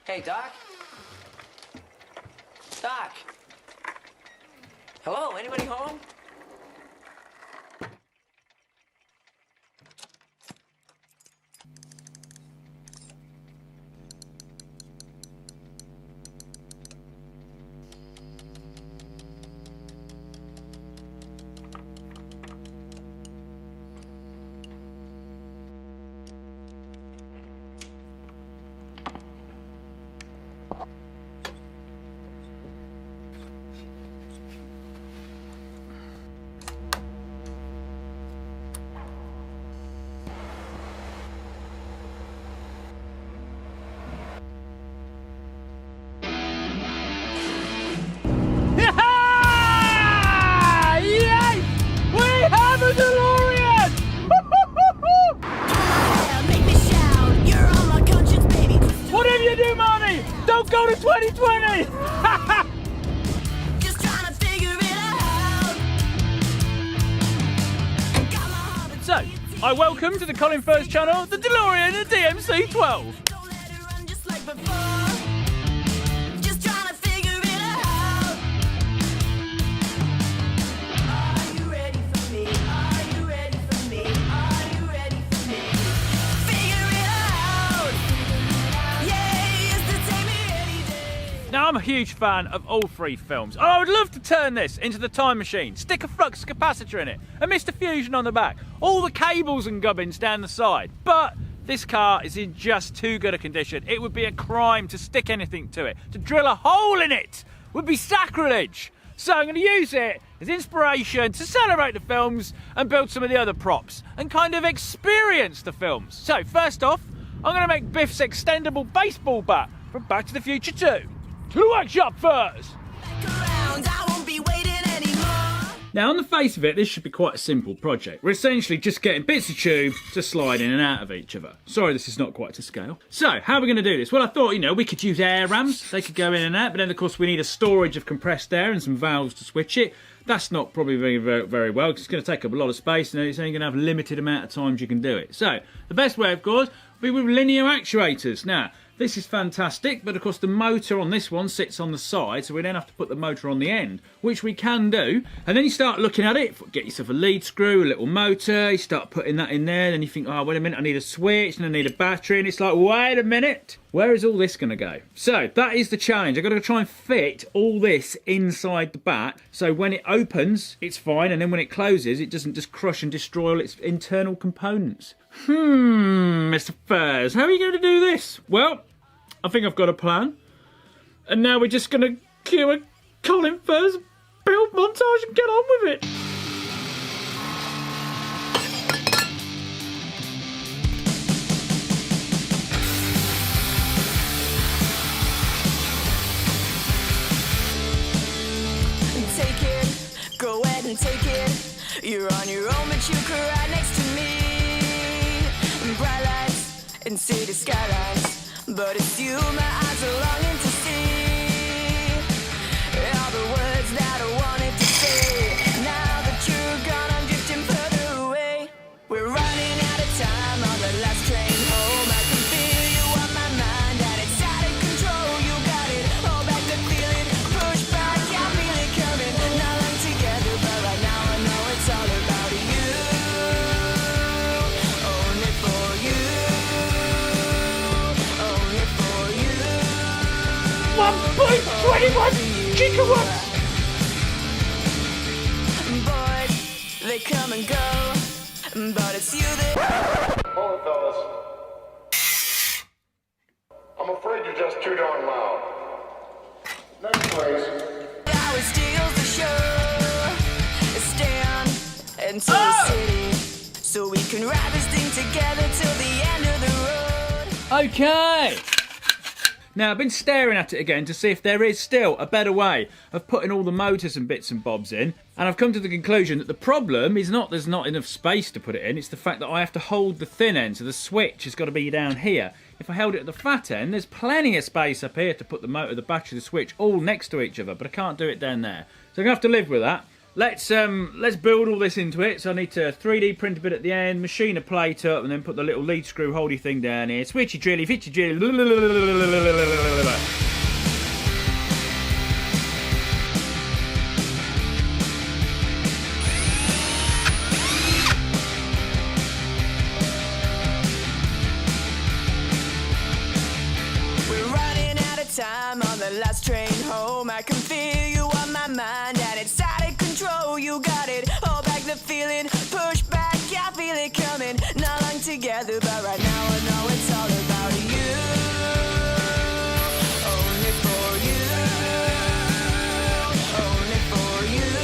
Hey, Doc? Doc? Hello, anybody home? Yay! We have a Delorean! Whatever you do, Marty, don't go to 2020! Just trying to figure it out. So, I welcome to the Colin First channel the Delorean DMC 12. Don't let it run just like before. Just trying to figure it out. Are you ready for me? Are you ready for me? Are you ready for me? Figure it out. Yeah, it's the take me any day. Now, I'm a huge fan of all three films, and I would love to turn this into the time machine, stick a flux capacitor in it, a Mr. Fusion on the back, all the cables and gubbins down the side, but this car is in just too good a condition. It would be a crime to stick anything to it. To drill a hole in it would be sacrilege. So I'm going to use it as inspiration to celebrate the films and build some of the other props and kind of experience the films. So first off, I'm going to make Biff's Extendable Baseball Bat from Back to the Future 2. To the workshop first! Around, I won't be waiting anymore. Now, on the face of it, this should be quite a simple project. We're essentially just getting bits of tube to slide in and out of each other. Sorry, this is not quite to scale. So, how are we going to do this? Well, I thought, you know, we could use air rams. They could go in and out, but then, of course, we need a storage of compressed air and some valves to switch it. That's not probably very well, because it's going to take up a lot of space, and it's only going to have a limited amount of times you can do it. So, the best way, of course, would be with linear actuators. Now, this is fantastic, but of course the motor on this one sits on the side, so we then have to put the motor on the end, which we can do. And then you start looking at it, get yourself a lead screw, a little motor, you start putting that in there, and you think, oh, wait a minute, I need a switch, and I need a battery, and it's like, wait a minute, where is all this going to go? So, that is the challenge. I've got to try and fit all this inside the bat, so when it opens, it's fine, and then when it closes, it doesn't just crush and destroy all its internal components. Mr. Furs, how are you going to do this? Well, I think I've got a plan. And now we're just going to cue a Colin Furs build montage and get on with it. Take it, go ahead and take it. You're on your own, but you could ride next to me. Bright lights and city skylines, but it's you my eyes are longing to see. All the words that I wanted to say. Now that you're gone, I'm drifting further away. We're running out of time on the last train home. I can feel you on my mind, and it's out of control. You got it, hold back the feeling, push back, I feel it coming. Not long together, but right now I know it's all about you. Only for you. Only for you. 1.21 gigawatts! Boys, they come and go, but it's you that. Hold it, fellas. I'm afraid you're just too darn loud. Next, please. Always steals the show. Stay on until the city, so we can ride this thing together till the end of the road. Okay. Now, I've been staring at it again to see if there is still a better way of putting all the motors and bits and bobs in. And I've come to the conclusion that the problem is not there's not enough space to put it in, it's the fact that I have to hold the thin end, so the switch has got to be down here. If I held it at the fat end, there's plenty of space up here to put the motor, the battery, the switch all next to each other, but I can't do it down there. So I'm going to have to live with that. let's build all this into it. So I need to 3D print a bit at the end, machine a plate up, and then put the little lead screw holdy thing down here. Switchy drilly, fitchy drilly. Time on the last train home, I can feel you on my mind and it's out of control. You got it, hold back the feeling, push back, I feel it coming. Not long together, but right now I know it's all about you. Only for you. Only for you.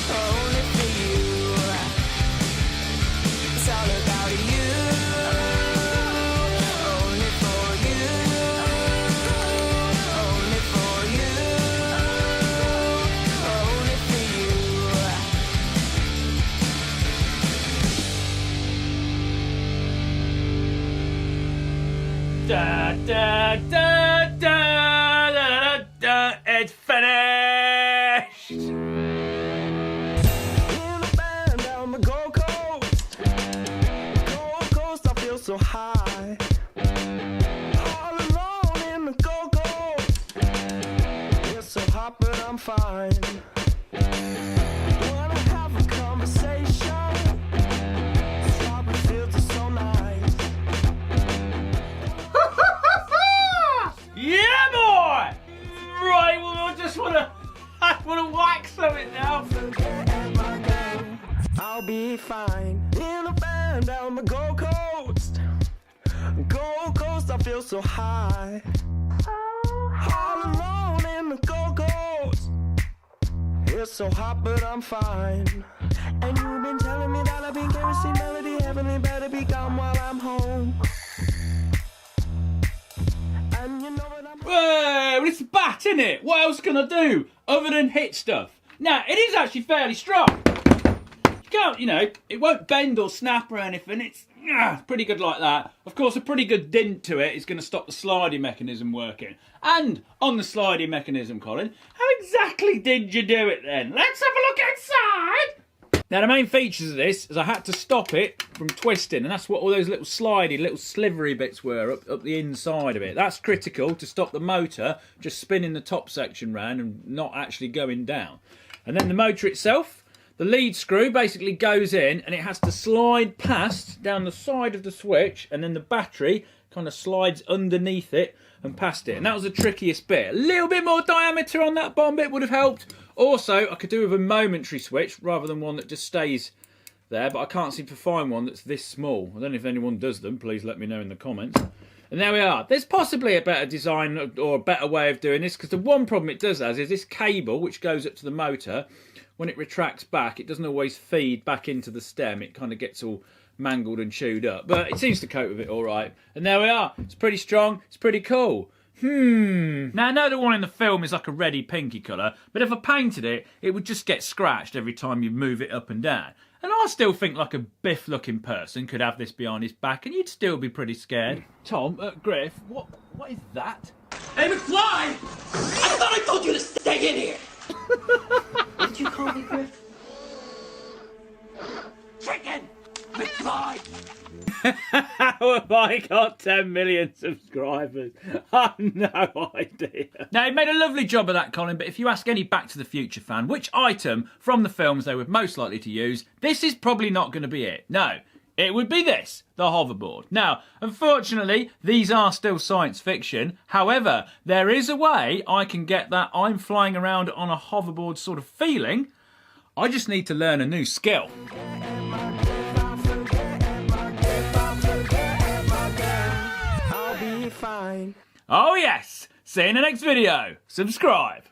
Only for you. It's all about you. Da, da, da, da, da, da, da, it's finished! In a band down the Gold Coast. Gold Coast, I feel so high. All alone in the Gold Coast. It's so hot, but I'm fine. Wanna have a conversation. Strawberry fields are so nice. Yeah, boy! Right, well, I just wanna whack something now. I'll be fine in a band down the Gold Coast. Gold Coast, I feel so high. All alone in the Gold Coast. It's so hot, but I'm fine. And you've been telling me that I've been kerosene melody, heavenly better be gone while I'm home. And you know what I'm. Well, it's a bat, innit? What else can I do other than hit stuff? Now, it is actually fairly strong. You can't, you know, it won't bend or snap or anything. It's pretty good like that. Of course, a pretty good dint to it is going to stop the sliding mechanism working. And on the sliding mechanism, Colin, how exactly did you do it then? Let's have a look inside. Now, the main features of this is I had to stop it from twisting, and that's what all those little slidey, little slivery bits were up the inside of it. That's critical to stop the motor just spinning the top section round and not actually going down. And then the motor itself, the lead screw basically goes in and it has to slide past down the side of the switch, and then the battery kind of slides underneath it and past it. And that was the trickiest bit. A little bit more diameter on that bottom bit would have helped. Also, I could do with a momentary switch rather than one that just stays there, but I can't seem to find one that's this small. I don't know if anyone does them. Please let me know in the comments. And there we are. There's possibly a better design or a better way of doing this, because the one problem it does has is this cable, which goes up to the motor, when it retracts back, it doesn't always feed back into the stem. It kind of gets all mangled and chewed up, but it seems to cope with it all right. And there we are. It's pretty strong. It's pretty cool. Now, I know the one in the film is like a reddy pinky colour, but if I painted it, it would just get scratched every time you move it up and down. And I still think like a biff-looking person could have this behind his back, and you'd still be pretty scared. Tom, Griff, what is that? Hey, McFly! I thought I told you to stay in here! What did you call me, Griff? Chicken! McFly! How have I got 10 million subscribers? I've no idea. Now, he made a lovely job of that, Colin, but if you ask any Back to the Future fan which item from the films they were most likely to use, this is probably not going to be it. No, it would be this, the hoverboard. Now, unfortunately, these are still science fiction. However, there is a way I can get that I'm flying around on a hoverboard sort of feeling. I just need to learn a new skill. Fine. Oh yes! See you in the next video. Subscribe.